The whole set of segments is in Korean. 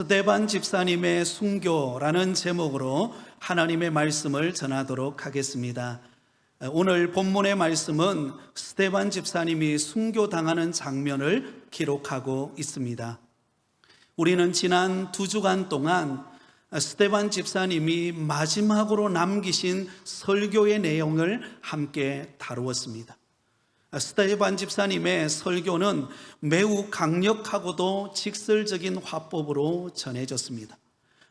스데반 집사님의 순교라는 제목으로 하나님의 말씀을 전하도록 하겠습니다. 오늘 본문의 말씀은 스데반 집사님이 순교당하는 장면을 기록하고 있습니다. 우리는 지난 2주간 동안 스데반 집사님이 마지막으로 남기신 설교의 내용을 함께 다루었습니다. 스데반 집사님의 설교는 매우 강력하고도 직설적인 화법으로 전해졌습니다.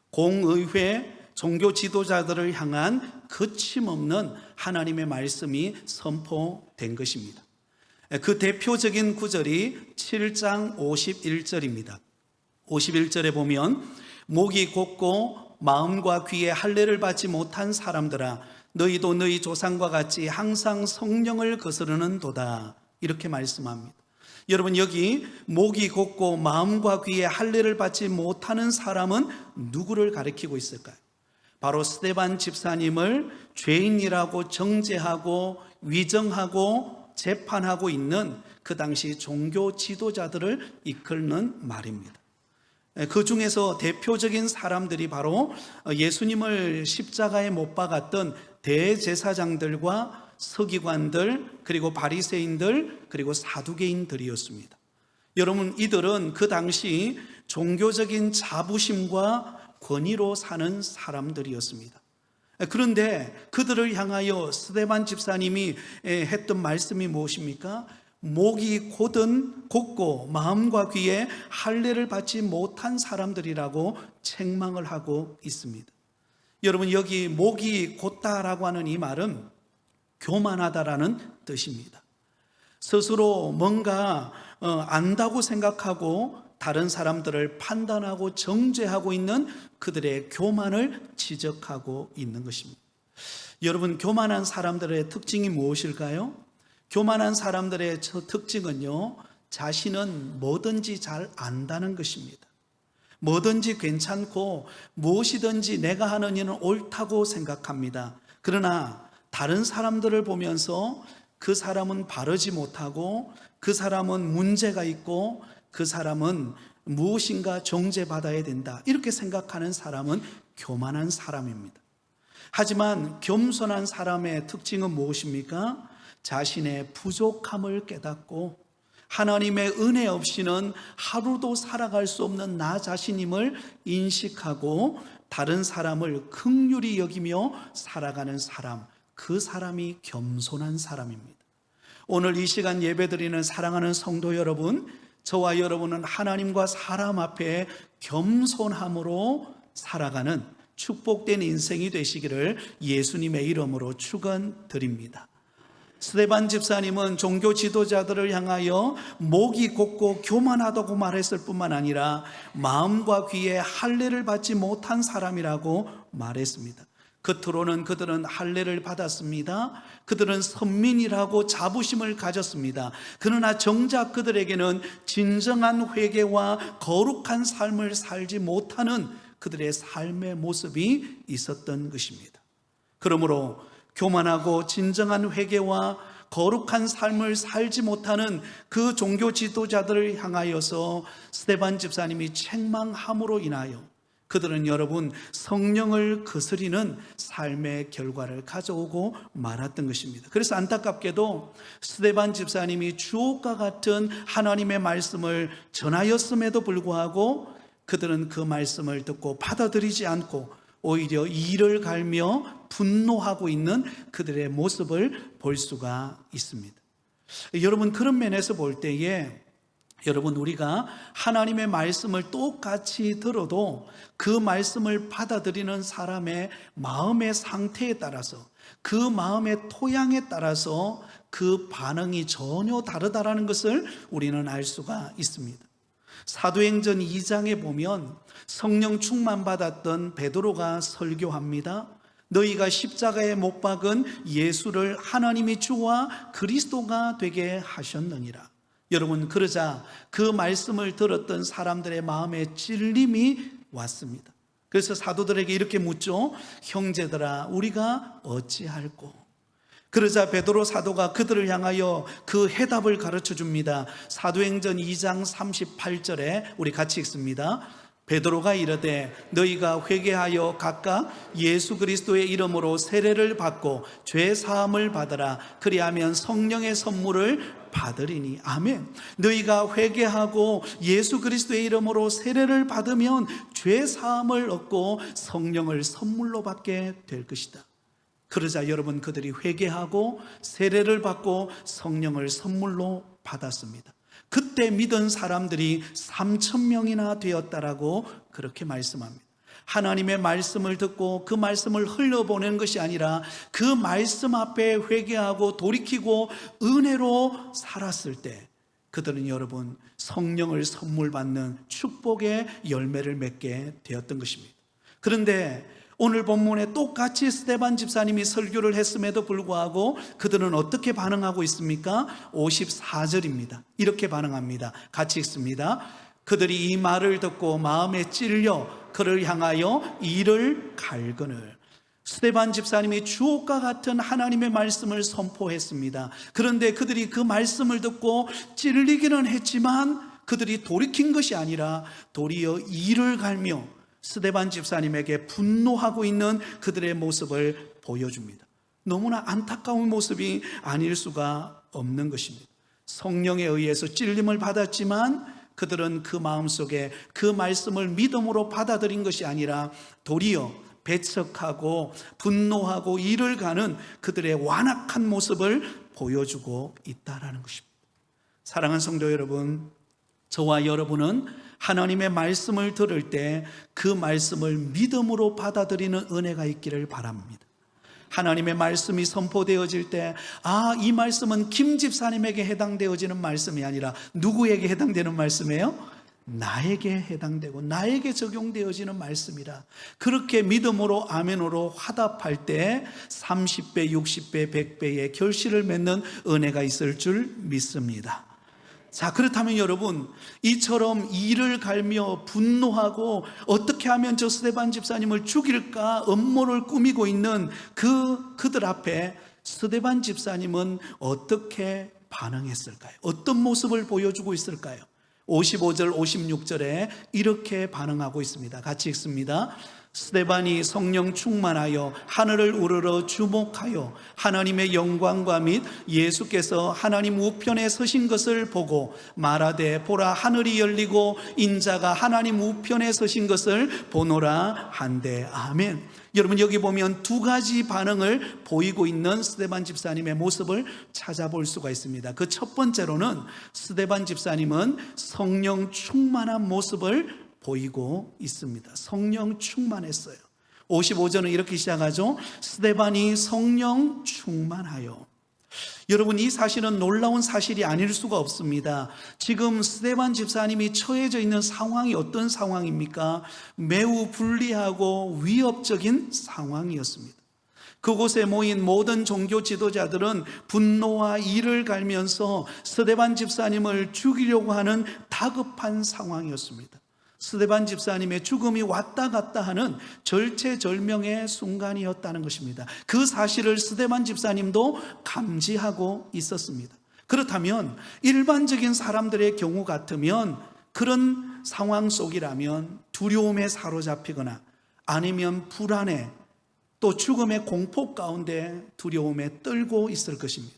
공의회, 종교 지도자들을 향한 거침없는 하나님의 말씀이 선포된 것입니다. 그 대표적인 구절이 7장 51절입니다. 51절에 보면 목이 곧고 마음과 귀에 할례를 받지 못한 사람들아 너희도 너희 조상과 같이 항상 성령을 거스르는 도다, 이렇게 말씀합니다. 여러분, 여기 목이 곧고 마음과 귀에 할례를 받지 못하는 사람은 누구를 가리키고 있을까요? 바로 스데반 집사님을 죄인이라고 정죄하고 위정하고 재판하고 있는 그 당시 종교 지도자들을 이끄는 말입니다. 그 중에서 대표적인 사람들이 바로 예수님을 십자가에 못 박았던 대제사장들과 서기관들, 그리고 바리새인들, 그리고 사두개인들이었습니다. 여러분, 이들은 그 당시 종교적인 자부심과 권위로 사는 사람들이었습니다. 그런데 그들을 향하여 스데반 집사님이 했던 말씀이 무엇입니까? 목이 곧고 마음과 귀에 할례를 받지 못한 사람들이라고 책망을 하고 있습니다. 여러분, 여기 목이 곧다라고 하는 이 말은 교만하다라는 뜻입니다. 스스로 뭔가 안다고 생각하고 다른 사람들을 판단하고 정죄하고 있는 그들의 교만을 지적하고 있는 것입니다. 여러분, 교만한 사람들의 특징이 무엇일까요? 교만한 사람들의 특징은요, 자신은 뭐든지 잘 안다는 것입니다. 뭐든지 괜찮고 무엇이든지 내가 하는 일은 옳다고 생각합니다. 그러나 다른 사람들을 보면서 그 사람은 바르지 못하고 그 사람은 문제가 있고 그 사람은 무엇인가 정죄받아야 된다, 이렇게 생각하는 사람은 교만한 사람입니다. 하지만 겸손한 사람의 특징은 무엇입니까? 자신의 부족함을 깨닫고 하나님의 은혜 없이는 하루도 살아갈 수 없는 나 자신임을 인식하고 다른 사람을 긍휼히 여기며 살아가는 사람, 그 사람이 겸손한 사람입니다. 오늘 이 시간 예배드리는 사랑하는 성도 여러분, 저와 여러분은 하나님과 사람 앞에 겸손함으로 살아가는 축복된 인생이 되시기를 예수님의 이름으로 축원드립니다. 스데반 집사님은 종교 지도자들을 향하여 목이 곧고 교만하다고 말했을 뿐만 아니라 마음과 귀에 할례를 받지 못한 사람이라고 말했습니다. 겉으로는 그들은 할례를 받았습니다. 그들은 선민이라고 자부심을 가졌습니다. 그러나 정작 그들에게는 진정한 회개와 거룩한 삶을 살지 못하는 그들의 삶의 모습이 있었던 것입니다. 그러므로 교만하고 진정한 회개와 거룩한 삶을 살지 못하는 그 종교 지도자들을 향하여서 스데반 집사님이 책망함으로 인하여 그들은 여러분 성령을 거스리는 삶의 결과를 가져오고 말았던 것입니다. 그래서 안타깝게도 스데반 집사님이 주옥과 같은 하나님의 말씀을 전하였음에도 불구하고 그들은 그 말씀을 듣고 받아들이지 않고 오히려 이를 갈며 분노하고 있는 그들의 모습을 볼 수가 있습니다. 여러분, 그런 면에서 볼 때에 여러분, 우리가 하나님의 말씀을 똑같이 들어도 그 말씀을 받아들이는 사람의 마음의 상태에 따라서, 그 마음의 토양에 따라서 그 반응이 전혀 다르다라는 것을 우리는 알 수가 있습니다. 사도행전 2장에 보면 성령 충만 받았던 베드로가 설교합니다. 너희가 십자가에 못 박은 예수를 하나님이 주와 그리스도가 되게 하셨느니라. 여러분, 그러자 그 말씀을 들었던 사람들의 마음에 찔림이 왔습니다. 그래서 사도들에게 이렇게 묻죠. 형제들아, 우리가 어찌할꼬? 그러자 베드로 사도가 그들을 향하여 그 해답을 가르쳐 줍니다. 사도행전 2장 38절에 우리 같이 읽습니다. 베드로가 이르되 너희가 회개하여 각각 예수 그리스도의 이름으로 세례를 받고 죄 사함을 받으라. 그리하면 성령의 선물을 받으리니. 아멘. 너희가 회개하고 예수 그리스도의 이름으로 세례를 받으면 죄 사함을 얻고 성령을 선물로 받게 될 것이다. 그러자 여러분, 그들이 회개하고 세례를 받고 성령을 선물로 받았습니다. 그때 믿은 사람들이 3,000명이나 되었다라고 그렇게 말씀합니다. 하나님의 말씀을 듣고 그 말씀을 흘려보내는 것이 아니라 그 말씀 앞에 회개하고 돌이키고 은혜로 살았을 때 그들은 여러분 성령을 선물 받는 축복의 열매를 맺게 되었던 것입니다. 그런데 오늘 본문에 똑같이 스데반 집사님이 설교를 했음에도 불구하고 그들은 어떻게 반응하고 있습니까? 54절입니다. 이렇게 반응합니다. 같이 읽습니다. 그들이 이 말을 듣고 마음에 찔려 그를 향하여 이를 갈거늘. 스데반 집사님이 주옥과 같은 하나님의 말씀을 선포했습니다. 그런데 그들이 그 말씀을 듣고 찔리기는 했지만 그들이 돌이킨 것이 아니라 도리어 이를 갈며 스데반 집사님에게 분노하고 있는 그들의 모습을 보여줍니다. 너무나 안타까운 모습이 아닐 수가 없는 것입니다. 성령에 의해서 찔림을 받았지만 그들은 그 마음속에 그 말씀을 믿음으로 받아들인 것이 아니라 도리어 배척하고 분노하고 이를 가는 그들의 완악한 모습을 보여주고 있다는 것입니다. 사랑하는 성도 여러분, 저와 여러분은 하나님의 말씀을 들을 때 그 말씀을 믿음으로 받아들이는 은혜가 있기를 바랍니다. 하나님의 말씀이 선포되어질 때 이 말씀은 김 집사님에게 해당되어지는 말씀이 아니라 누구에게 해당되는 말씀이에요? 나에게 해당되고 나에게 적용되어지는 말씀이라. 그렇게 믿음으로 아멘으로 화답할 때 30배, 60배, 100배의 결실을 맺는 은혜가 있을 줄 믿습니다. 자, 그렇다면 여러분, 이처럼 이를 갈며 분노하고 어떻게 하면 저 스데반 집사님을 죽일까 음모를 꾸미고 있는 그들 앞에 스데반 집사님은 어떻게 반응했을까요? 어떤 모습을 보여주고 있을까요? 55절, 56절에 이렇게 반응하고 있습니다. 같이 읽습니다. 스데반이 성령 충만하여 하늘을 우러러 주목하여 하나님의 영광과 및 예수께서 하나님 우편에 서신 것을 보고 말하되 보라 하늘이 열리고 인자가 하나님 우편에 서신 것을 보노라 한대. 아멘. 여러분, 여기 보면 두 가지 반응을 보이고 있는 스데반 집사님의 모습을 찾아볼 수가 있습니다. 그 첫 번째로는 스데반 집사님은 성령 충만한 모습을 보이고 있습니다. 성령 충만했어요. 55절은 이렇게 시작하죠. 스데반이 성령 충만하여. 여러분, 이 사실은 놀라운 사실이 아닐 수가 없습니다. 지금 스데반 집사님이 처해져 있는 상황이 어떤 상황입니까? 매우 불리하고 위협적인 상황이었습니다. 그곳에 모인 모든 종교 지도자들은 분노와 이를 갈면서 스데반 집사님을 죽이려고 하는 다급한 상황이었습니다. 스데반 집사님의 죽음이 왔다 갔다 하는 절체절명의 순간이었다는 것입니다. 그 사실을 스데반 집사님도 감지하고 있었습니다. 그렇다면 일반적인 사람들의 경우 같으면 그런 상황 속이라면 두려움에 사로잡히거나 아니면 불안에 또 죽음의 공포 가운데 두려움에 떨고 있을 것입니다.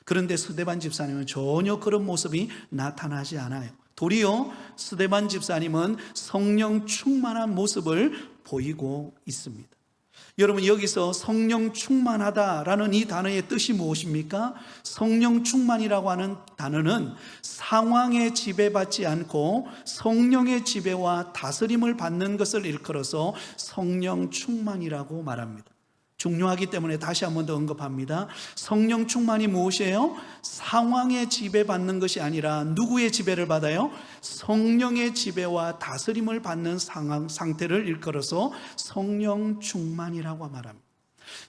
그런데 스데반 집사님은 전혀 그런 모습이 나타나지 않아요. 도리어 스데반 집사님은 성령 충만한 모습을 보이고 있습니다. 여러분, 여기서 성령 충만하다라는 이 단어의 뜻이 무엇입니까? 성령 충만이라고 하는 단어는 상황에 지배받지 않고 성령의 지배와 다스림을 받는 것을 일컬어서 성령 충만이라고 말합니다. 중요하기 때문에 다시 한 번 더 언급합니다. 성령 충만이 무엇이에요? 상황에 지배받는 것이 아니라 누구의 지배를 받아요? 성령의 지배와 다스림을 받는 상태를 일컬어서 성령 충만이라고 말합니다.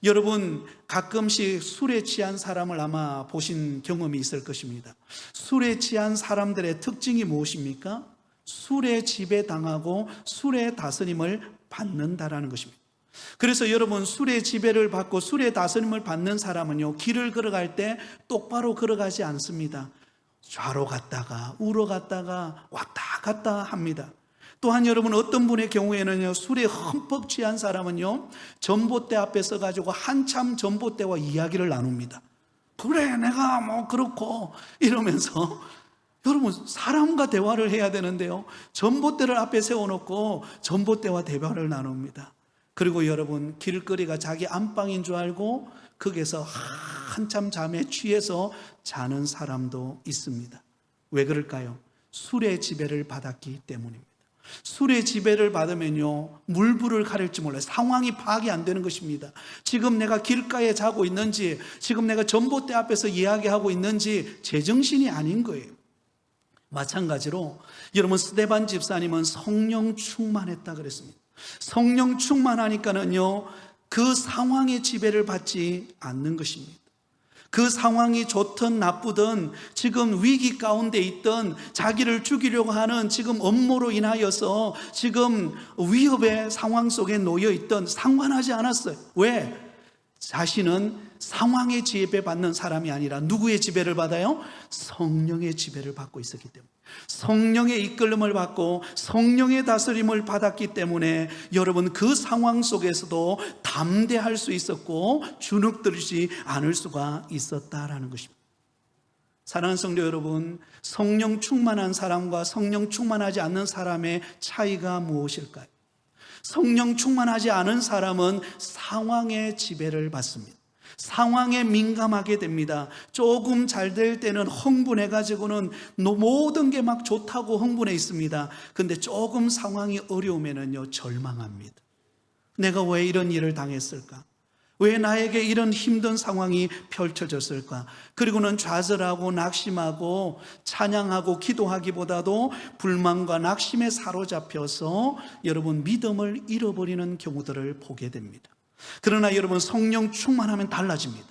여러분, 가끔씩 술에 취한 사람을 아마 보신 경험이 있을 것입니다. 술에 취한 사람들의 특징이 무엇입니까? 술에 지배당하고 술의 다스림을 받는다라는 것입니다. 그래서 여러분, 술의 지배를 받고 술의 다스림을 받는 사람은요, 길을 걸어갈 때 똑바로 걸어가지 않습니다. 좌로 갔다가 우로 갔다가 왔다 갔다 합니다. 또한 여러분, 어떤 분의 경우에는요, 술에 흠뻑 취한 사람은요, 전봇대 앞에 서가지고 한참 전봇대와 이야기를 나눕니다. 그래, 내가 뭐 그렇고 이러면서, 여러분, 사람과 대화를 해야 되는데요, 전봇대를 앞에 세워놓고 전봇대와 대화를 나눕니다. 그리고 여러분, 길거리가 자기 안방인 줄 알고 거기서 한참 잠에 취해서 자는 사람도 있습니다. 왜 그럴까요? 술의 지배를 받았기 때문입니다. 술의 지배를 받으면요, 물불을 가릴지 몰라요. 상황이 파악이 안 되는 것입니다. 지금 내가 길가에 자고 있는지, 지금 내가 전봇대 앞에서 이야기하고 있는지 제정신이 아닌 거예요. 마찬가지로 여러분, 스데반 집사님은 성령 충만했다 그랬습니다. 성령 충만하니까는요, 그 상황의 지배를 받지 않는 것입니다. 그 상황이 좋든 나쁘든, 지금 위기 가운데 있던, 자기를 죽이려고 하는 지금 업무로 인하여서 지금 위협의 상황 속에 놓여 있던, 상관하지 않았어요. 왜? 자신은 상황의 지배받는 사람이 아니라 누구의 지배를 받아요? 성령의 지배를 받고 있었기 때문에, 성령의 이끌림을 받고 성령의 다스림을 받았기 때문에 여러분, 그 상황 속에서도 담대할 수 있었고 주눅들지 않을 수가 있었다라는 것입니다. 사랑하는 성도 여러분, 성령 충만한 사람과 성령 충만하지 않는 사람의 차이가 무엇일까요? 성령 충만하지 않은 사람은 상황의 지배를 받습니다. 상황에 민감하게 됩니다. 조금 잘 될 때는 흥분해가지고는 모든 게 막 좋다고 흥분해 있습니다. 근데 조금 상황이 어려우면은요, 절망합니다. 내가 왜 이런 일을 당했을까? 왜 나에게 이런 힘든 상황이 펼쳐졌을까? 그리고는 좌절하고 낙심하고 찬양하고 기도하기보다도 불만과 낙심에 사로잡혀서 여러분, 믿음을 잃어버리는 경우들을 보게 됩니다. 그러나 여러분, 성령 충만하면 달라집니다.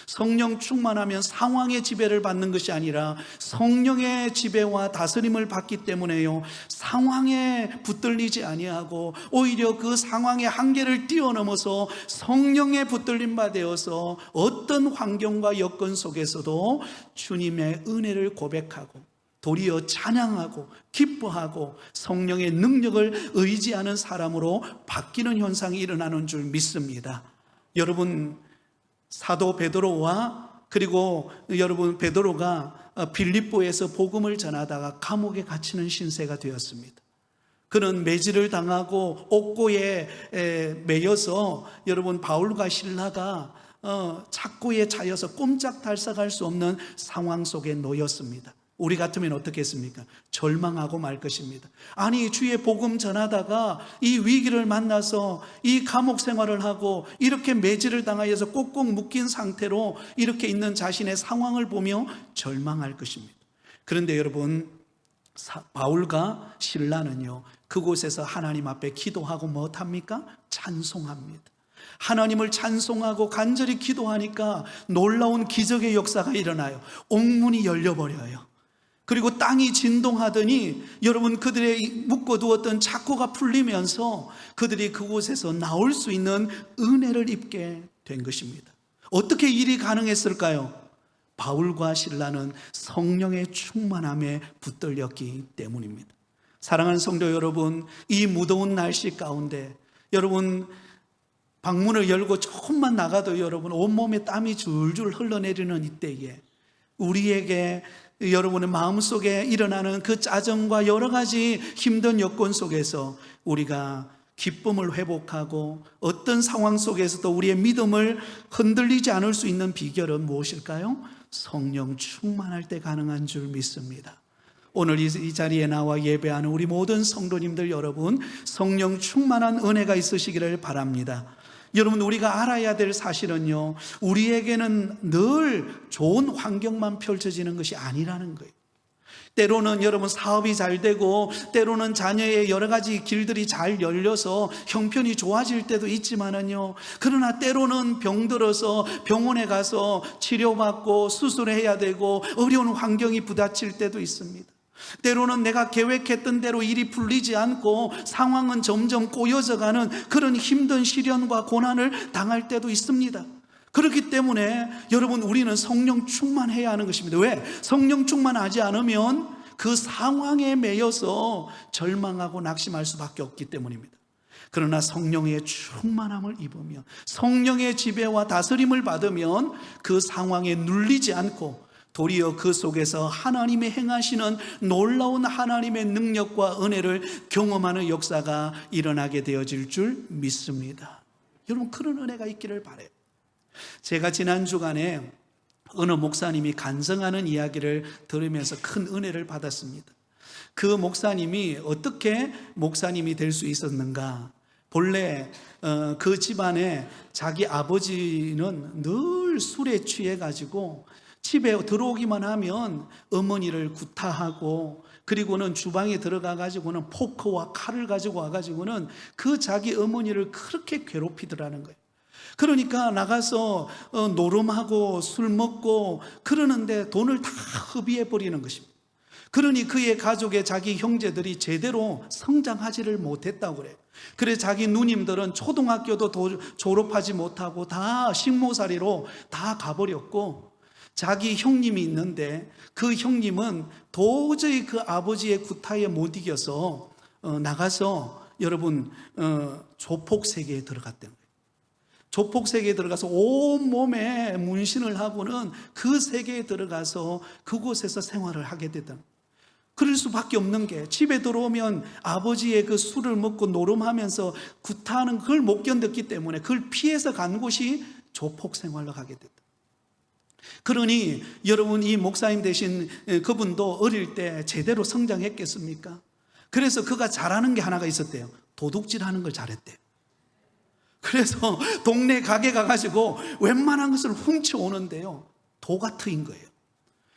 성령 충만하면 상황의 지배를 받는 것이 아니라 성령의 지배와 다스림을 받기 때문에요, 상황에 붙들리지 아니하고 오히려 그 상황의 한계를 뛰어넘어서 성령에 붙들림 받아서 어떤 환경과 여건 속에서도 주님의 은혜를 고백하고 도리어 찬양하고 기뻐하고 성령의 능력을 의지하는 사람으로 바뀌는 현상이 일어나는 줄 믿습니다. 여러분, 사도 베드로와, 그리고 여러분, 베드로가 빌립보에서 복음을 전하다가 감옥에 갇히는 신세가 되었습니다. 그는 매질을 당하고 옥고에 매여서 여러분, 바울과 실라가 착고에 차여서 꼼짝달싹할 수 없는 상황 속에 놓였습니다. 우리 같으면 어떻게 했습니까? 절망하고 말 것입니다. 아니, 주의 복음 전하다가 이 위기를 만나서 이 감옥 생활을 하고 이렇게 매질을 당하여서 꼭꼭 묶인 상태로 이렇게 있는 자신의 상황을 보며 절망할 것입니다. 그런데 여러분, 바울과 실라는요, 그곳에서 하나님 앞에 기도하고 무엇합니까? 찬송합니다. 하나님을 찬송하고 간절히 기도하니까 놀라운 기적의 역사가 일어나요. 옥문이 열려버려요. 그리고 땅이 진동하더니 여러분, 그들의 묶어두었던 착고가 풀리면서 그들이 그곳에서 나올 수 있는 은혜를 입게 된 것입니다. 어떻게 일이 가능했을까요? 바울과 실라는 성령의 충만함에 붙들렸기 때문입니다. 사랑하는 성도 여러분, 이 무더운 날씨 가운데 여러분, 방문을 열고 조금만 나가도 여러분, 온몸에 땀이 줄줄 흘러내리는 이때에 우리에게 여러분의 마음속에 일어나는 그 짜증과 여러 가지 힘든 여건 속에서 우리가 기쁨을 회복하고 어떤 상황 속에서도 우리의 믿음을 흔들리지 않을 수 있는 비결은 무엇일까요? 성령 충만할 때 가능한 줄 믿습니다. 오늘 이 자리에 나와 예배하는 우리 모든 성도님들 여러분, 성령 충만한 은혜가 있으시기를 바랍니다. 여러분, 우리가 알아야 될 사실은요, 우리에게는 늘 좋은 환경만 펼쳐지는 것이 아니라는 거예요. 때로는 여러분, 사업이 잘 되고 때로는 자녀의 여러 가지 길들이 잘 열려서 형편이 좋아질 때도 있지만은요, 그러나 때로는 병들어서 병원에 가서 치료받고 수술해야 되고 어려운 환경이 부딪힐 때도 있습니다. 때로는 내가 계획했던 대로 일이 풀리지 않고 상황은 점점 꼬여져 가는 그런 힘든 시련과 고난을 당할 때도 있습니다. 그렇기 때문에 여러분, 우리는 성령 충만해야 하는 것입니다. 왜? 성령 충만하지 않으면 그 상황에 매여서 절망하고 낙심할 수밖에 없기 때문입니다. 그러나 성령의 충만함을 입으며 성령의 지배와 다스림을 받으면 그 상황에 눌리지 않고 도리어 그 속에서 하나님의 행하시는 놀라운 하나님의 능력과 은혜를 경험하는 역사가 일어나게 되어질 줄 믿습니다. 여러분, 그런 은혜가 있기를 바라요. 제가 지난 주간에 어느 목사님이 간증하는 이야기를 들으면서 큰 은혜를 받았습니다. 그 목사님이 어떻게 목사님이 될 수 있었는가? 본래 그 집안에 자기 아버지는 늘 술에 취해가지고 집에 들어오기만 하면 어머니를 구타하고, 그리고는 주방에 들어가가지고는 포크와 칼을 가지고 와가지고는 그 자기 어머니를 그렇게 괴롭히더라는 거예요. 그러니까 나가서 노름하고 술 먹고 그러는데 돈을 다 허비해 버리는 것입니다. 그러니 그의 가족의 자기 형제들이 제대로 성장하지를 못했다고 그래요. 그래서 자기 누님들은 초등학교도 졸업하지 못하고 다 식모살이로 다 가버렸고, 자기 형님이 있는데 그 형님은 도저히 그 아버지의 구타에 못 이겨서 나가서 여러분 조폭 세계에 들어갔다는 거예요. 조폭 세계에 들어가서 온몸에 문신을 하고는 그 세계에 들어가서 그곳에서 생활을 하게 되던, 그럴 수밖에 없는 게 집에 들어오면 아버지의 그 술을 먹고 노름하면서 구타하는 그걸 못 견뎠기 때문에 그걸 피해서 간 곳이 조폭 생활로 가게 됐다. 그러니 여러분, 이 목사님 되신 그분도 어릴 때 제대로 성장했겠습니까? 그래서 그가 잘하는 게 하나가 있었대요. 도둑질하는 걸 잘했대요. 그래서 동네 가게 가가지고 웬만한 것을 훔쳐오는데요, 도가 트인 거예요.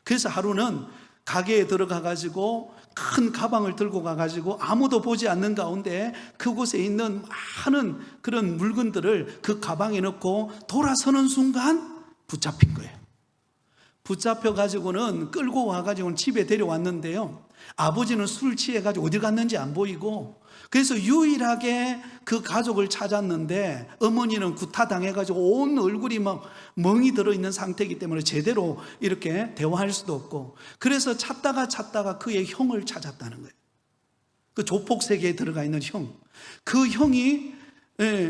그래서 하루는 가게에 들어가가지고 큰 가방을 들고 가가지고 아무도 보지 않는 가운데 그곳에 있는 많은 그런 물건들을 그 가방에 넣고 돌아서는 순간 붙잡힌 거예요. 붙잡혀가지고는 끌고 와가지고는 집에 데려왔는데요, 아버지는 술 취해가지고 어디 갔는지 안 보이고, 그래서 유일하게 그 가족을 찾았는데 어머니는 구타당해가지고 온 얼굴이 막 멍이 들어있는 상태이기 때문에 제대로 이렇게 대화할 수도 없고, 그래서 찾다가 그의 형을 찾았다는 거예요. 그 조폭 세계에 들어가 있는 형, 그 형이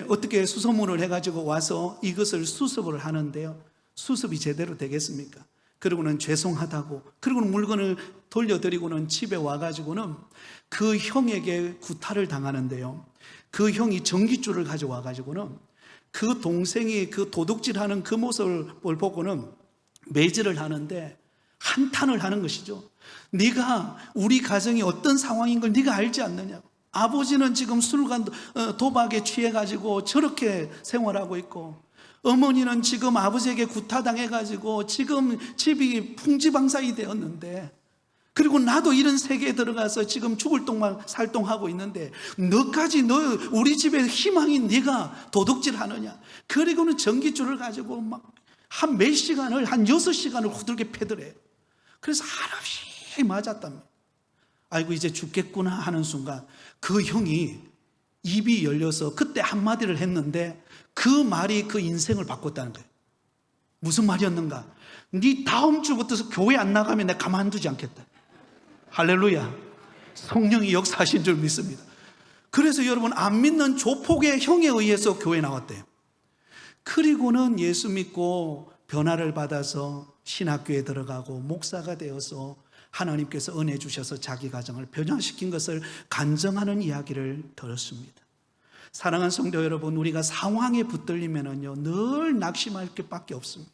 어떻게 수소문을 해가지고 와서 이것을 수습을 하는데요, 수습이 제대로 되겠습니까? 그리고는 죄송하다고, 그리고는 물건을 돌려드리고는 집에 와가지고는 그 형에게 구타를 당하는데요, 그 형이 전깃줄을 가져와가지고는 그 동생이 그 도둑질하는 그 모습을 보고는 매질을 하는데 한탄을 하는 것이죠. 네가 우리 가정이 어떤 상황인 걸 네가 알지 않느냐고. 아버지는 지금 술과 도박에 취해가지고 저렇게 생활하고 있고, 어머니는 지금 아버지에게 구타당해가지고 지금 집이 풍지방사이 되었는데, 그리고 나도 이런 세계에 들어가서 지금 죽을 똥만 살똥하고 있는데 너까지 우리 집의 희망인 네가 도둑질하느냐. 그리고는 전깃줄을 가지고 막 한 몇 시간을, 한 6시간을 후들게 패더래요. 그래서 한없이 맞았답니다. 아이고 이제 죽겠구나 하는 순간 그 형이 입이 열려서 그때 한마디를 했는데 그 말이 그 인생을 바꿨다는 거예요. 무슨 말이었는가? 네 다음 주부터 교회 안 나가면 내가 가만두지 않겠다. 할렐루야. 성령이 역사하신 줄 믿습니다. 그래서 여러분, 안 믿는 조폭의 형에 의해서 교회 나왔대요. 그리고는 예수 믿고 변화를 받아서 신학교에 들어가고 목사가 되어서 하나님께서 은혜 주셔서 자기 가정을 변화시킨 것을 간증하는 이야기를 들었습니다. 사랑하는 성도 여러분, 우리가 상황에 붙들리면은요 늘 낙심할 것밖에 없습니다.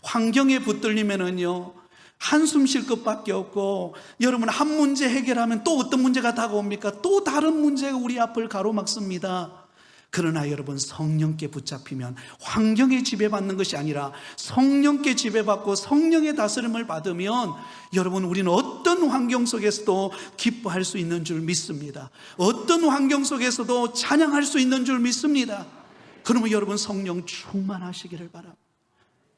환경에 붙들리면은요 한숨 쉴 것밖에 없고, 여러분 한 문제 해결하면 또 어떤 문제가 다가옵니까? 또 다른 문제가 우리 앞을 가로막습니다. 그러나 여러분, 성령께 붙잡히면 환경에 지배받는 것이 아니라 성령께 지배받고 성령의 다스림을 받으면 여러분, 우리는 어떤 환경 속에서도 기뻐할 수 있는 줄 믿습니다. 어떤 환경 속에서도 찬양할 수 있는 줄 믿습니다. 그러면 여러분, 성령 충만하시기를 바랍니다.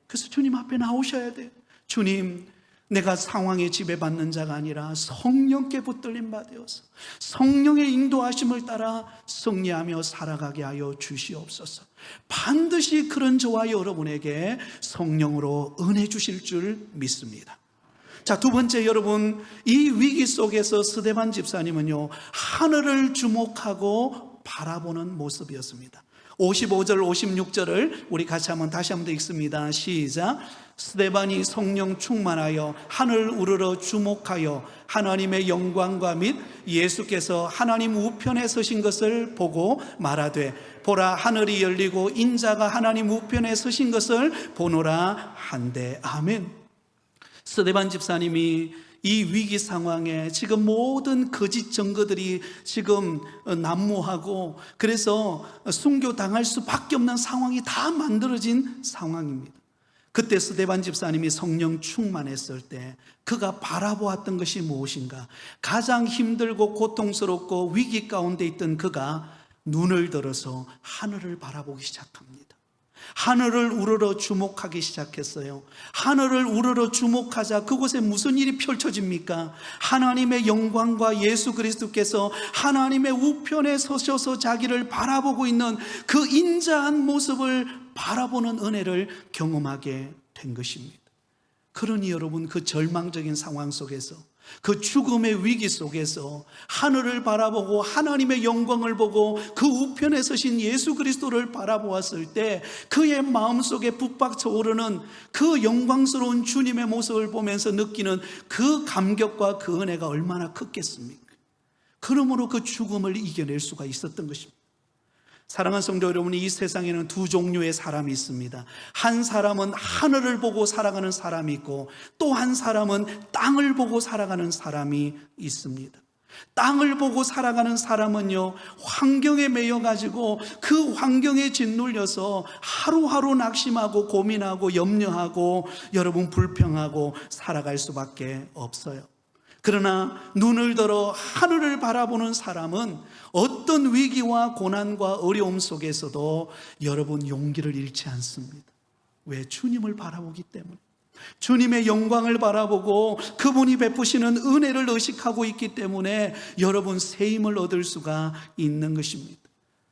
그래서 주님 앞에 나오셔야 돼요. 주님, 내가 상황에 지배받는 자가 아니라 성령께 붙들림 받으어서 성령의 인도하심을 따라 승리하며 살아가게 하여 주시옵소서. 반드시 그런 저와 여러분에게 성령으로 은혜 주실 줄 믿습니다. 자, 두 번째, 여러분, 이 위기 속에서 스데반 집사님은요, 하늘을 주목하고 바라보는 모습이었습니다. 55절 56절을 우리 같이 다시 한번 더 읽습니다. 시작. 스데반이 성령 충만하여 하늘 우러러 주목하여 하나님의 영광과 및 예수께서 하나님 우편에 서신 것을 보고 말하되, 보라, 하늘이 열리고 인자가 하나님 우편에 서신 것을 보노라 한대. 아멘. 스데반 집사님이 이 위기 상황에 지금 모든 거짓 증거들이 지금 난무하고, 그래서 순교당할 수밖에 없는 상황이 다 만들어진 상황입니다. 그때 스데반 집사님이 성령 충만했을 때 그가 바라보았던 것이 무엇인가? 가장 힘들고 고통스럽고 위기 가운데 있던 그가 눈을 들어서 하늘을 바라보기 시작합니다. 하늘을 우러러 주목하기 시작했어요. 하늘을 우러러 주목하자 그곳에 무슨 일이 펼쳐집니까? 하나님의 영광과 예수 그리스도께서 하나님의 우편에 서셔서 자기를 바라보고 있는 그 인자한 모습을 바라보는 은혜를 경험하게 된 것입니다. 그러니 여러분, 그 절망적인 상황 속에서, 그 죽음의 위기 속에서 하늘을 바라보고 하나님의 영광을 보고 그 우편에 서신 예수 그리스도를 바라보았을 때 그의 마음속에 북박쳐 오르는 그 영광스러운 주님의 모습을 보면서 느끼는 그 감격과 그 은혜가 얼마나 컸겠습니까? 그러므로 그 죽음을 이겨낼 수가 있었던 것입니다. 사랑하는 성도 여러분, 이 세상에는 두 종류의 사람이 있습니다. 한 사람은 하늘을 보고 살아가는 사람이 있고, 또 한 사람은 땅을 보고 살아가는 사람이 있습니다. 땅을 보고 살아가는 사람은요, 환경에 매여가지고 그 환경에 짓눌려서 하루하루 낙심하고 고민하고 염려하고 여러분 불평하고 살아갈 수밖에 없어요. 그러나 눈을 들어 하늘을 바라보는 사람은 어떤 위기와 고난과 어려움 속에서도 여러분 용기를 잃지 않습니다. 왜? 주님을 바라보기 때문에. 주님의 영광을 바라보고 그분이 베푸시는 은혜를 의식하고 있기 때문에 여러분 새 힘을 얻을 수가 있는 것입니다.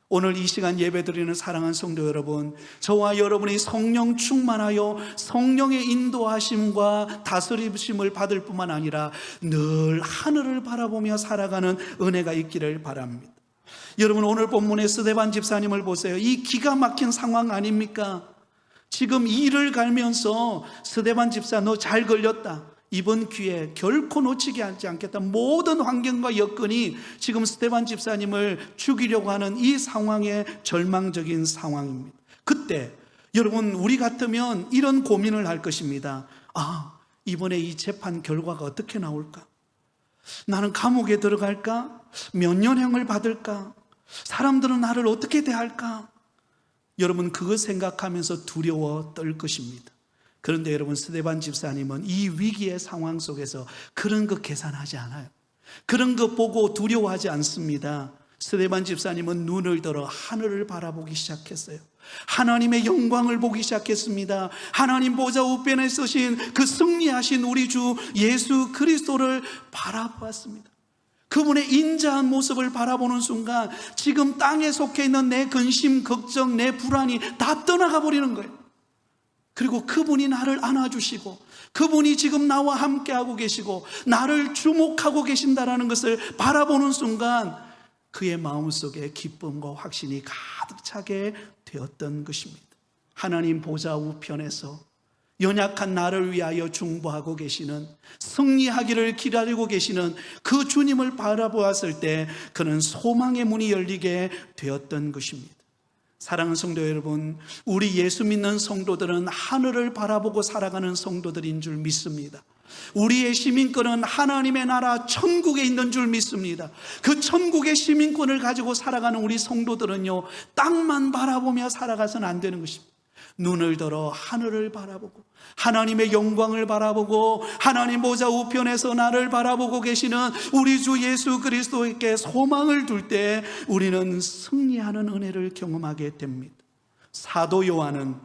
오늘 이 시간 예배드리는 사랑하는 성도 여러분, 저와 여러분이 성령 충만하여 성령의 인도하심과 다스리심을 받을 뿐만 아니라 늘 하늘을 바라보며 살아가는 은혜가 있기를 바랍니다. 여러분, 오늘 본문의 스데반 집사님을 보세요. 이 기가 막힌 상황 아닙니까? 지금 이를 갈면서 스데반 집사, 너 잘 걸렸다. 이번 기회에 결코 놓치게 하지 않겠다. 모든 환경과 여건이 지금 스데반 집사님을 죽이려고 하는 이 상황의 절망적인 상황입니다. 그때 여러분, 우리 같으면 이런 고민을 할 것입니다. 이번에 이 재판 결과가 어떻게 나올까? 나는 감옥에 들어갈까? 몇 년형을 받을까? 사람들은 나를 어떻게 대할까? 여러분, 그거 생각하면서 두려워 떨 것입니다. 그런데 여러분, 스데반 집사님은 이 위기의 상황 속에서 그런 거 계산하지 않아요. 그런 거 보고 두려워하지 않습니다. 스데반 집사님은 눈을 들어 하늘을 바라보기 시작했어요. 하나님의 영광을 보기 시작했습니다. 하나님 보좌 우편에 서신 그 승리하신 우리 주 예수 그리스도를 바라보았습니다. 그분의 인자한 모습을 바라보는 순간 지금 땅에 속해 있는 내 근심, 걱정, 내 불안이 다 떠나가 버리는 거예요. 그리고 그분이 나를 안아주시고 그분이 지금 나와 함께하고 계시고 나를 주목하고 계신다는 것을 바라보는 순간 그의 마음속에 기쁨과 확신이 가득 차게 되었던 것입니다. 하나님 보좌 우편에서 연약한 나를 위하여 중보하고 계시는, 승리하기를 기다리고 계시는 그 주님을 바라보았을 때 그는 소망의 문이 열리게 되었던 것입니다. 사랑하는 성도 여러분, 우리 예수 믿는 성도들은 하늘을 바라보고 살아가는 성도들인 줄 믿습니다. 우리의 시민권은 하나님의 나라 천국에 있는 줄 믿습니다. 그 천국의 시민권을 가지고 살아가는 우리 성도들은요, 땅만 바라보며 살아가서는 안 되는 것입니다. 눈을 들어 하늘을 바라보고 하나님의 영광을 바라보고 하나님 보좌 우편에서 나를 바라보고 계시는 우리 주 예수 그리스도에게 소망을 둘 때 우리는 승리하는 은혜를 경험하게 됩니다. 사도 요한은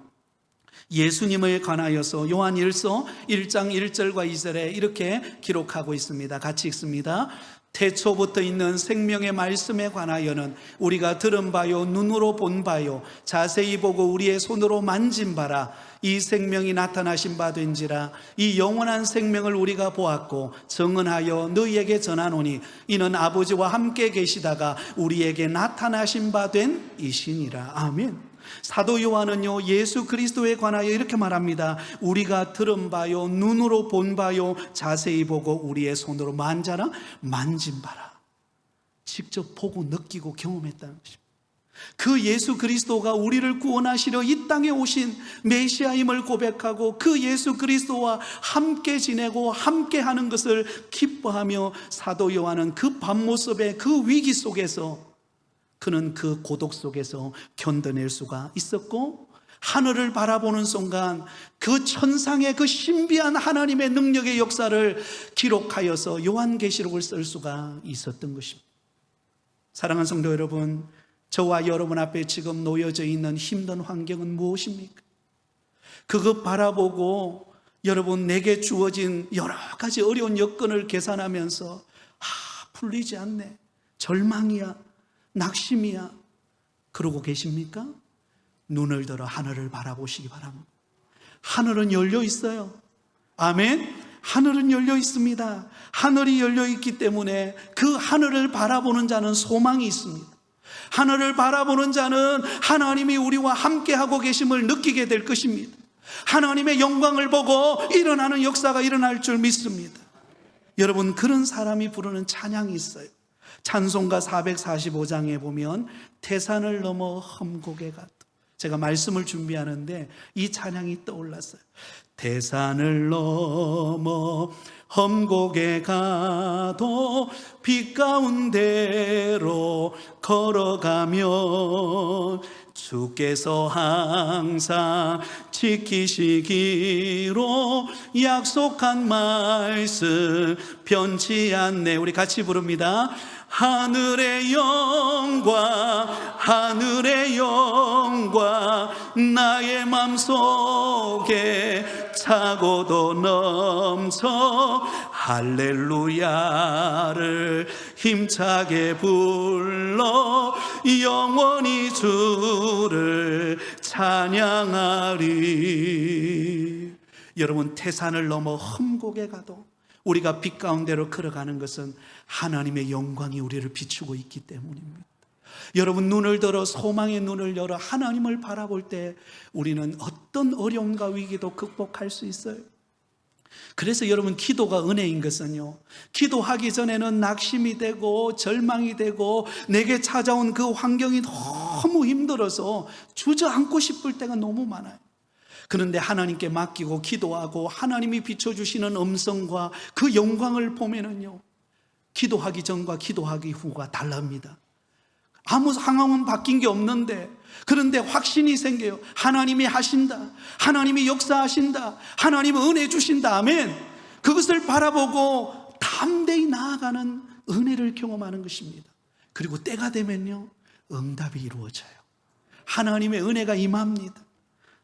예수님에 관하여서 요한 1서 1장 1절과 2절에 이렇게 기록하고 있습니다. 같이 읽습니다. 태초부터 있는 생명의 말씀에 관하여는 우리가 들은 바요 눈으로 본 바요 자세히 보고 우리의 손으로 만진 바라. 이 생명이 나타나신 바 된지라. 이 영원한 생명을 우리가 보았고 증언하여 너희에게 전하노니 이는 아버지와 함께 계시다가 우리에게 나타나신 바 된 이시니라. 아멘. 사도 요한은요, 예수 그리스도에 관하여 이렇게 말합니다. 우리가 들은 바요 눈으로 본 바요 자세히 보고 우리의 손으로 만진 바라. 직접 보고 느끼고 경험했다는 것입니다. 그 예수 그리스도가 우리를 구원하시려 이 땅에 오신 메시아임을 고백하고 그 예수 그리스도와 함께 지내고 함께 하는 것을 기뻐하며 사도 요한은 그 밤모습의 그 위기 속에서, 그는 그 고독 속에서 견뎌낼 수가 있었고, 하늘을 바라보는 순간 그 천상의 그 신비한 하나님의 능력의 역사를 기록하여서 요한계시록을 쓸 수가 있었던 것입니다. 사랑하는 성도 여러분, 저와 여러분 앞에 지금 놓여져 있는 힘든 환경은 무엇입니까? 그것 바라보고 여러분 내게 주어진 여러 가지 어려운 여건을 계산하면서 풀리지 않네, 절망이야, 낙심이야, 그러고 계십니까? 눈을 들어 하늘을 바라보시기 바랍니다. 하늘은 열려 있어요. 아멘. 하늘은 열려 있습니다. 하늘이 열려 있기 때문에 그 하늘을 바라보는 자는 소망이 있습니다. 하늘을 바라보는 자는 하나님이 우리와 함께하고 계심을 느끼게 될 것입니다. 하나님의 영광을 보고 일어나는 역사가 일어날 줄 믿습니다. 여러분, 그런 사람이 부르는 찬양이 있어요. 찬송가 445장에 보면 태산을 넘어 험곡에 가도, 제가 말씀을 준비하는데 이 찬양이 떠올랐어요. 태산을 넘어 험곡에 가도 빛 가운데로 걸어가면 주께서 항상 지키시기로 약속한 말씀 변치 않네. 우리 같이 부릅니다. 하늘의 영광, 하늘의 영광, 나의 맘속에 차고도 넘쳐 할렐루야를 힘차게 불러 영원히 주를 찬양하리. 여러분, 태산을 넘어 험곡에 가도 우리가 빛 가운데로 걸어가는 것은 하나님의 영광이 우리를 비추고 있기 때문입니다. 여러분, 눈을 들어 소망의 눈을 열어 하나님을 바라볼 때 우리는 어떤 어려움과 위기도 극복할 수 있어요. 그래서 여러분, 기도가 은혜인 것은요, 기도하기 전에는 낙심이 되고 절망이 되고 내게 찾아온 그 환경이 너무 힘들어서 주저앉고 싶을 때가 너무 많아요. 그런데 하나님께 맡기고 기도하고 하나님이 비춰주시는 음성과 그 영광을 보면은요, 기도하기 전과 기도하기 후가 다릅니다. 아무 상황은 바뀐 게 없는데, 그런데 확신이 생겨요. 하나님이 하신다, 하나님이 역사하신다, 하나님은 은혜 주신다. 아멘. 그것을 바라보고 담대히 나아가는 은혜를 경험하는 것입니다. 그리고 때가 되면요, 응답이 이루어져요. 하나님의 은혜가 임합니다.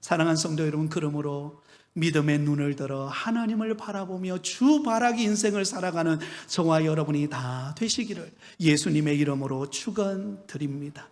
사랑하는 성도 여러분, 그러므로 믿음의 눈을 들어 하나님을 바라보며 주 바라기 인생을 살아가는 저와 여러분이 다 되시기를 예수님의 이름으로 축원드립니다.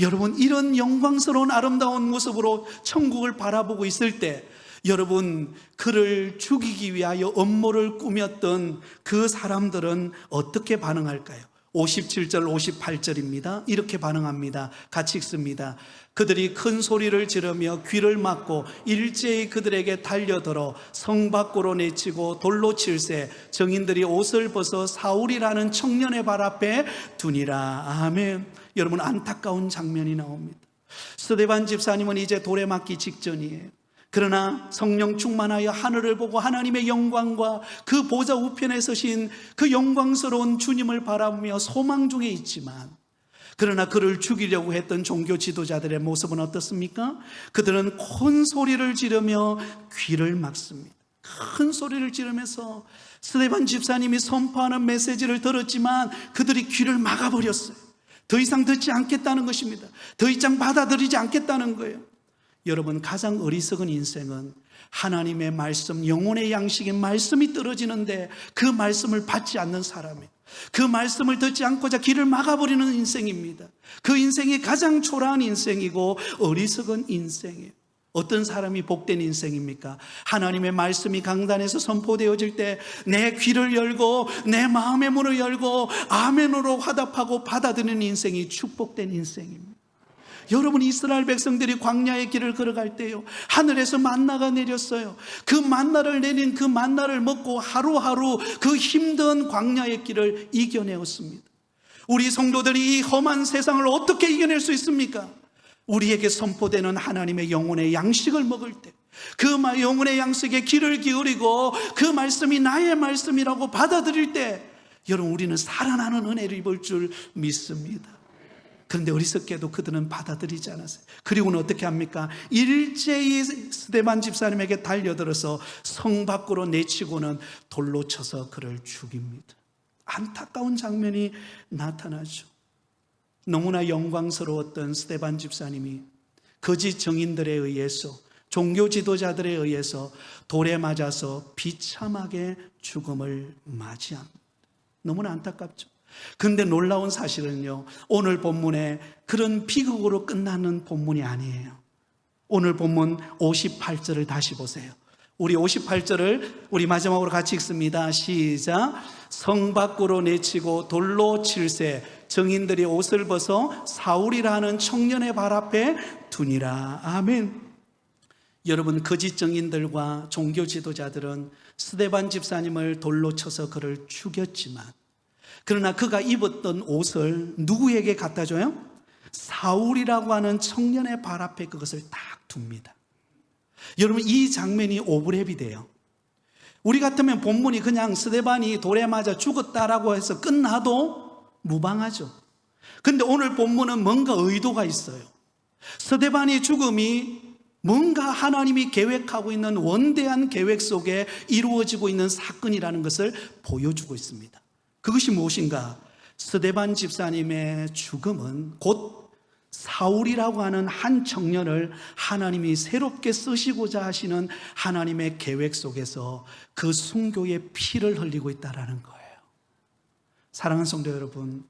여러분, 이런 영광스러운 아름다운 모습으로 천국을 바라보고 있을 때 여러분, 그를 죽이기 위하여 음모를 꾸몄던 그 사람들은 어떻게 반응할까요? 57절 58절입니다. 이렇게 반응합니다. 같이 읽습니다. 그들이 큰 소리를 지르며 귀를 막고 일제히 그들에게 달려들어 성 밖으로 내치고 돌로 칠세 정인들이 옷을 벗어 사울이라는 청년의 발 앞에 두니라. 아멘. 여러분, 안타까운 장면이 나옵니다. 스데반 집사님은 이제 돌에 맞기 직전이에요. 그러나 성령 충만하여 하늘을 보고 하나님의 영광과 그 보좌 우편에 서신 그 영광스러운 주님을 바라보며 소망 중에 있지만, 그러나 그를 죽이려고 했던 종교 지도자들의 모습은 어떻습니까? 그들은 큰 소리를 지르며 귀를 막습니다. 큰 소리를 지르면서 스데반 집사님이 선포하는 메시지를 들었지만 그들이 귀를 막아버렸어요. 더 이상 듣지 않겠다는 것입니다. 더 이상 받아들이지 않겠다는 거예요. 여러분, 가장 어리석은 인생은 하나님의 말씀, 영혼의 양식인 말씀이 떨어지는데 그 말씀을 받지 않는 사람이에요. 그 말씀을 듣지 않고자 길을 막아버리는 인생입니다. 그 인생이 가장 초라한 인생이고 어리석은 인생이에요. 어떤 사람이 복된 인생입니까? 하나님의 말씀이 강단에서 선포되어질 때 내 귀를 열고 내 마음의 문을 열고 아멘으로 화답하고 받아들이는 인생이 축복된 인생입니다. 여러분, 이스라엘 백성들이 광야의 길을 걸어갈 때요, 하늘에서 만나가 내렸어요. 그 만나를 내린 그 만나를 먹고 하루하루 그 힘든 광야의 길을 이겨내었습니다. 우리 성도들이 이 험한 세상을 어떻게 이겨낼 수 있습니까? 우리에게 선포되는 하나님의 영혼의 양식을 먹을 때, 그 영혼의 양식에 귀를 기울이고 그 말씀이 나의 말씀이라고 받아들일 때, 여러분, 우리는 살아나는 은혜를 입을 줄 믿습니다. 그런데 어리석게도 그들은 받아들이지 않았어요. 그리고는 어떻게 합니까? 일제히 스데반 집사님에게 달려들어서 성 밖으로 내치고는 돌로 쳐서 그를 죽입니다. 안타까운 장면이 나타나죠. 너무나 영광스러웠던 스데반 집사님이 거짓 증인들에 의해서, 종교 지도자들에 의해서 돌에 맞아서 비참하게 죽음을 맞이합니다. 너무나 안타깝죠. 그런데 놀라운 사실은요, 오늘 본문에 그런 비극으로 끝나는 본문이 아니에요. 오늘 본문 58절을 다시 보세요. 우리 58절을 우리 마지막으로 같이 읽습니다. 시작. 성 밖으로 내치고 돌로 칠세 증인들이 옷을 벗어 사울이라는 청년의 발 앞에 두니라. 아멘. 여러분, 거짓 증인들과 종교 지도자들은 스데반 집사님을 돌로 쳐서 그를 죽였지만, 그러나 그가 입었던 옷을 누구에게 갖다 줘요? 사울이라고 하는 청년의 발 앞에 그것을 딱 둡니다. 여러분, 이 장면이 오브랩이 돼요. 우리 같으면 본문이 그냥 스데반이 돌에 맞아 죽었다라고 해서 끝나도 무방하죠. 그런데 오늘 본문은 뭔가 의도가 있어요. 스데반의 죽음이 뭔가 하나님이 계획하고 있는 원대한 계획 속에 이루어지고 있는 사건이라는 것을 보여주고 있습니다. 그것이 무엇인가? 스데반 집사님의 죽음은 곧 사울이라고 하는 한 청년을 하나님이 새롭게 쓰시고자 하시는 하나님의 계획 속에서 그 순교의 피를 흘리고 있다는 거예요. 사랑하는 성도 여러분,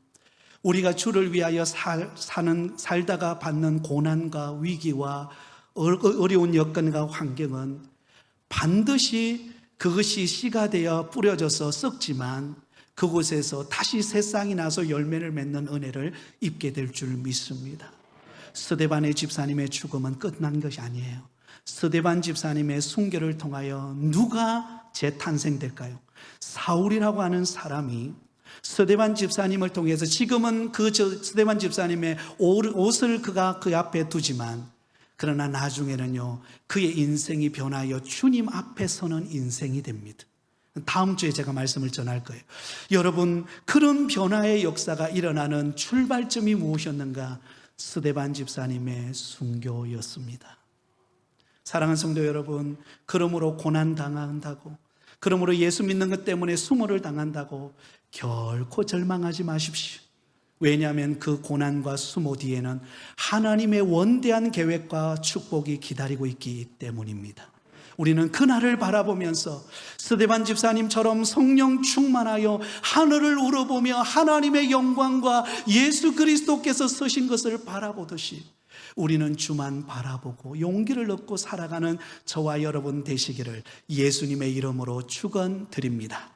우리가 주를 위하여 살다가 받는 고난과 위기와 어려운 여건과 환경은 반드시 그것이 씨가 되어 뿌려져서 썩지만 그곳에서 다시 새싹이 나서 열매를 맺는 은혜를 입게 될 줄 믿습니다. 스데반의 집사님의 죽음은 끝난 것이 아니에요. 스데반 집사님의 순교를 통하여 누가 재탄생될까요? 사울이라고 하는 사람이 스데반 집사님을 통해서 지금은 그 스데반 집사님의 옷을 그가 그 앞에 두지만, 그러나 나중에는요, 그의 인생이 변하여 주님 앞에 서는 인생이 됩니다. 다음 주에 제가 말씀을 전할 거예요. 여러분, 그런 변화의 역사가 일어나는 출발점이 무엇이었는가? 스데반 집사님의 순교였습니다. 사랑하는 성도 여러분, 그러므로 고난당한다고, 그러므로 예수 믿는 것 때문에 수모를 당한다고 결코 절망하지 마십시오. 왜냐하면 그 고난과 수모 뒤에는 하나님의 원대한 계획과 축복이 기다리고 있기 때문입니다. 우리는 그날을 바라보면서 스데반 집사님처럼 성령 충만하여 하늘을 우러보며 하나님의 영광과 예수 그리스도께서 서신 것을 바라보듯이 우리는 주만 바라보고 용기를 얻고 살아가는 저와 여러분 되시기를 예수님의 이름으로 축원드립니다.